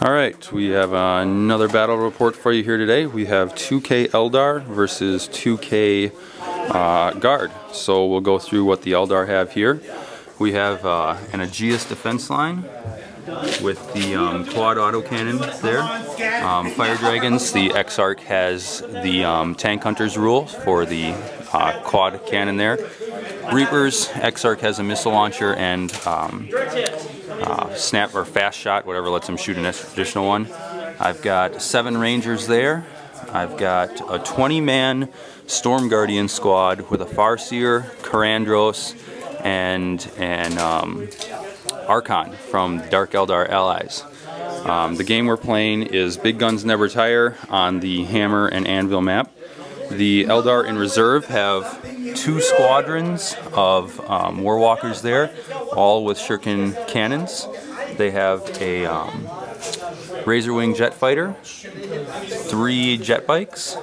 Alright, we have another battle report for you here today. We have 2K Eldar versus 2K Guard. So we'll go through what the Eldar have here. We have an Aegis defense line with the quad autocannon there. Fire Dragons, the Exarch has the Tank Hunters rule for the quad cannon there. Reapers, Exarch has a missile launcher and snap or fast shot, whatever lets them shoot an additional one. I've got 7 Rangers there. I've got a 20-man Storm Guardian squad with a Farseer, Karandros, and an Archon from Dark Eldar allies. The game we're playing is Big Guns Never Tire on the Hammer and Anvil map. The Eldar in reserve have 2 squadrons of Warwalkers there, all with shuriken cannons. They have a Razorwing jet fighter, 3 jet bikes,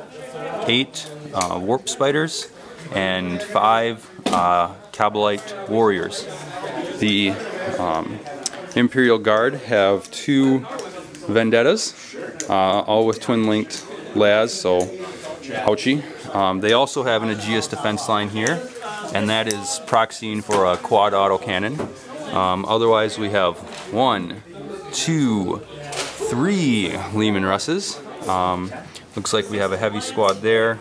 8 warp spiders, and 5 Kabalite warriors. The Imperial Guard have 2 Vendettas, all with twin-linked las, so ouchie. They also have an Aegis defense line here, and that is proxying for a quad autocannon. Otherwise, we have 1, 2, 3 Leman Russes. Looks like we have a heavy squad there.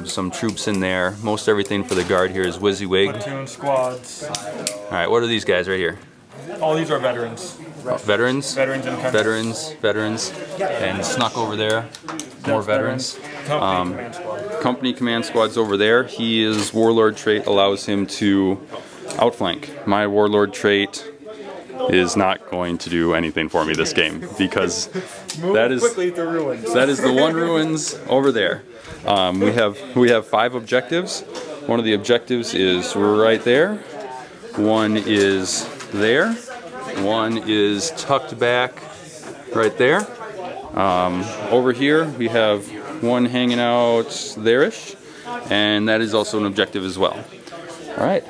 Some troops in there. Most everything for the Guard here is WYSIWYG. Platoon squads. Alright, what are these guys right here? All these are veterans. Veterans? Veterans and veterans. And snuck over there. More veterans. Company command squad's over there. His Warlord trait allows him to outflank. My Warlord trait is not going to do anything for me this game because that is the one ruins over there. We have 5 objectives. One of the objectives is right there. One is there. One is tucked back right there. Over here we have one hanging out there-ish, and that is also an objective as well. Alright,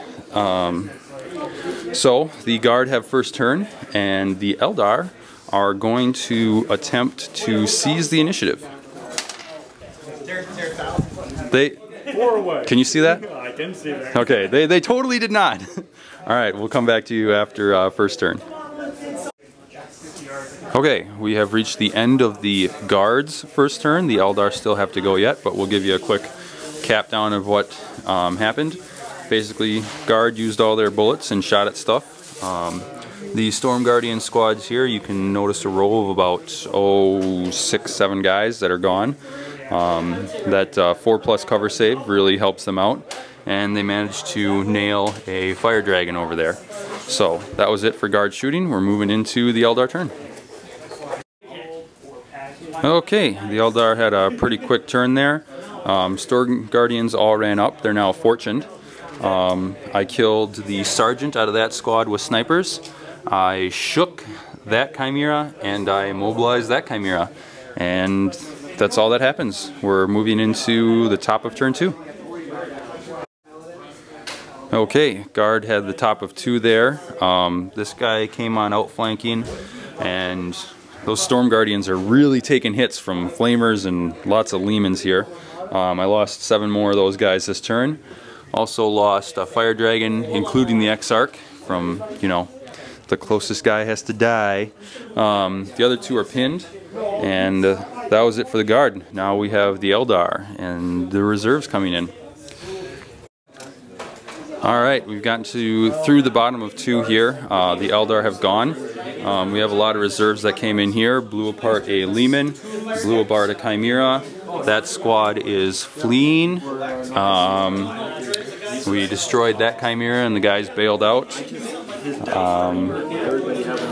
so the Guard have first turn, and the Eldar are going to attempt to seize the initiative. Can you see that? I can see that. Okay, they totally did not. Alright, we'll come back to you after first turn. Okay, we have reached the end of the Guard's first turn. The Eldar still have to go yet, but we'll give you a quick cap down of what happened. Basically, Guard used all their bullets and shot at stuff. The Storm Guardian squads here, you can notice a row of about 6, 7 guys that are gone. That 4+ cover save really helps them out, and they managed to nail a Fire Dragon over there. So that was it for Guard shooting. We're moving into the Eldar turn. Okay, the Eldar had a pretty quick turn there. Storm Guardians all ran up. They're now fortuned. I killed the Sergeant out of that squad with snipers. I shook that Chimera and I mobilized that Chimera. And that's all that happens. We're moving into the top of turn 2. Okay, Guard had the top of 2 there. This guy came on outflanking, and those Storm Guardians are really taking hits from Flamers and lots of Lemans here. I lost 7 more of those guys this turn. Also lost a Fire Dragon, including the Exarch, from, you know, the closest guy has to die. The other 2 are pinned, and that was it for the Guard. Now we have the Eldar and the reserves coming in. Alright, we've gotten through the bottom of 2 here. The Eldar have gone. We have a lot of reserves that came in here. Blew apart a Leman, blew apart a Chimera. That squad is fleeing. We destroyed that Chimera and the guys bailed out.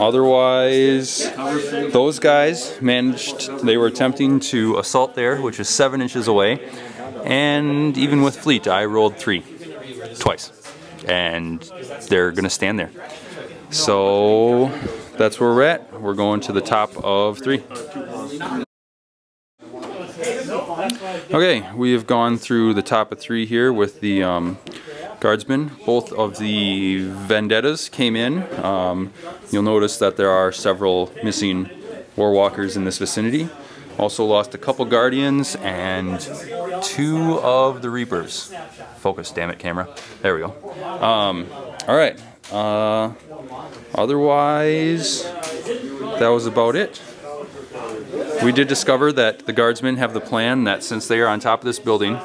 Otherwise, those guys they were attempting to assault there, which is 7 inches away. And even with fleet, I rolled 3. Twice. And they're going to stand there. So that's where we're at. We're going to the top of 3. Okay, we have gone through the top of 3 here with the guardsmen. Both of the vendettas came in. You'll notice that there are several missing warwalkers in this vicinity. Also lost a couple guardians and 2 of the reapers. Focus, damn it, camera. There we go. Alright. Otherwise, that was about it. We did discover that the guardsmen have the plan that since they are on top of this building,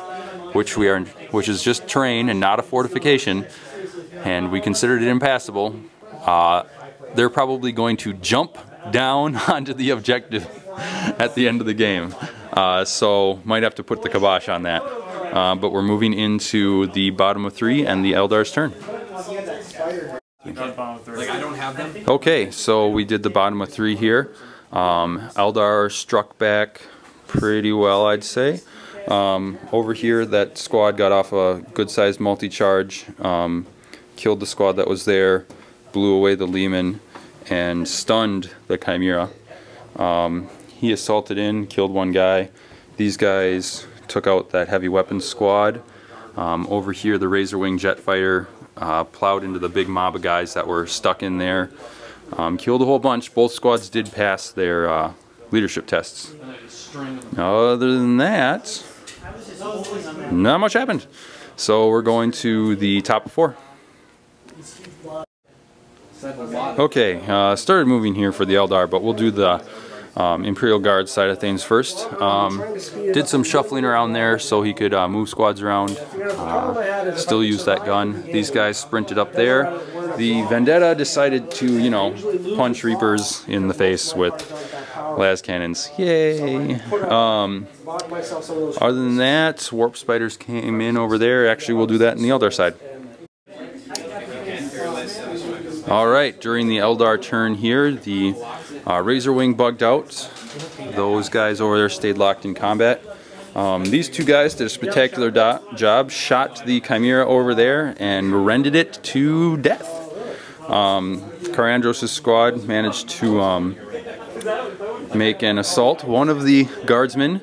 which is just terrain and not a fortification, and we considered it impassable, they're probably going to jump down onto the objective at the end of the game. So might have to put the kibosh on that. But we're moving into the bottom of 3 and the Eldar's turn. Okay, so we did the bottom of 3 here. Eldar struck back pretty well, I'd say. Over here, that squad got off a good-sized multi-charge, killed the squad that was there, blew away the Lehman, and stunned the Chimera. He assaulted in, killed 1 guy. These guys took out that heavy weapons squad. Over here, the Razor Wing jet fighter plowed into the big mob of guys that were stuck in there. Killed a whole bunch. Both squads did pass their leadership tests. Other than that, not much happened. So we're going to the top of 4. Okay, started moving here for the Eldar, but we'll do the Imperial Guard side of things first. Did some shuffling around there so he could move squads around. Still use that gun. These guys sprinted up there. The Vendetta decided to, you know, punch Reapers in the face with las cannons. Yay! Other than that, Warp Spiders came in over there. Actually, we'll do that in the Eldar side. Alright, during the Eldar turn here, the Razor Wing bugged out. Those guys over there stayed locked in combat. These 2 guys did a spectacular job, shot the Chimera over there and rended it to death. Karandros' squad managed to make an assault. One of the guardsmen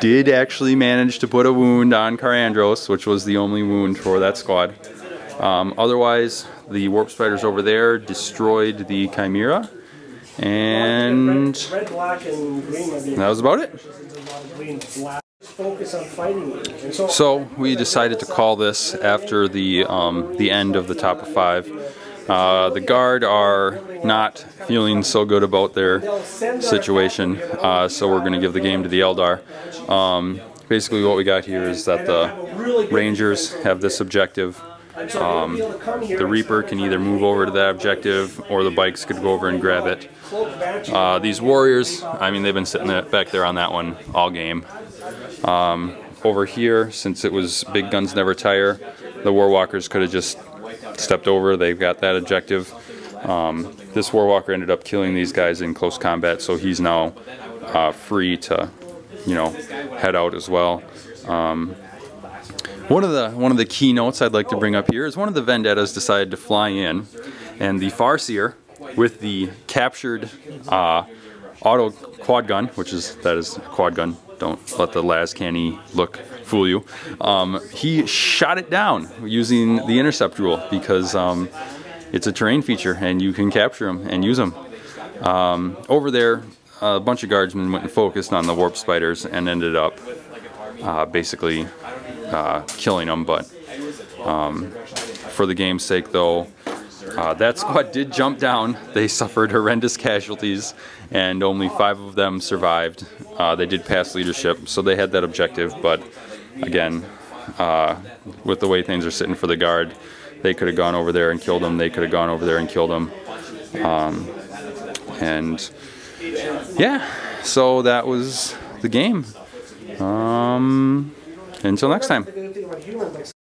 did actually manage to put a wound on Karandros, which was the only wound for that squad. Otherwise, the Warp Spiders over there destroyed the Chimera, and that was about it. So we decided to call this after the end of the top of 5. The Guard are not feeling so good about their situation, so we're going to give the game to the Eldar. Basically what we got here is that the Rangers have this objective. The Reaper can either move over to that objective or the bikes could go over and grab it. These Warriors, I mean, they've been sitting back there on that one all game. Over here, since it was big guns never tire, the Warwalkers could have just stepped over. They've got that objective. This Warwalker ended up killing these guys in close combat, so he's now free to, you know, head out as well. One of the key notes I'd like to bring up here is one of the Vendettas decided to fly in, and the Farseer with the captured auto quad gun, that is a quad gun. Don't let the las canny look fool you. He shot it down using the intercept rule because it's a terrain feature and you can capture them and use them. Over there, a bunch of guardsmen went and focused on the Warp Spiders and ended up basically killing them, but for the game's sake though, that squad did jump down. They suffered horrendous casualties and only 5 of them survived. They did pass leadership, so they had that objective, but again, with the way things are sitting for the Guard, they could have gone over there and killed them. They could have gone over there and killed them. And yeah, so that was the game. Until next time.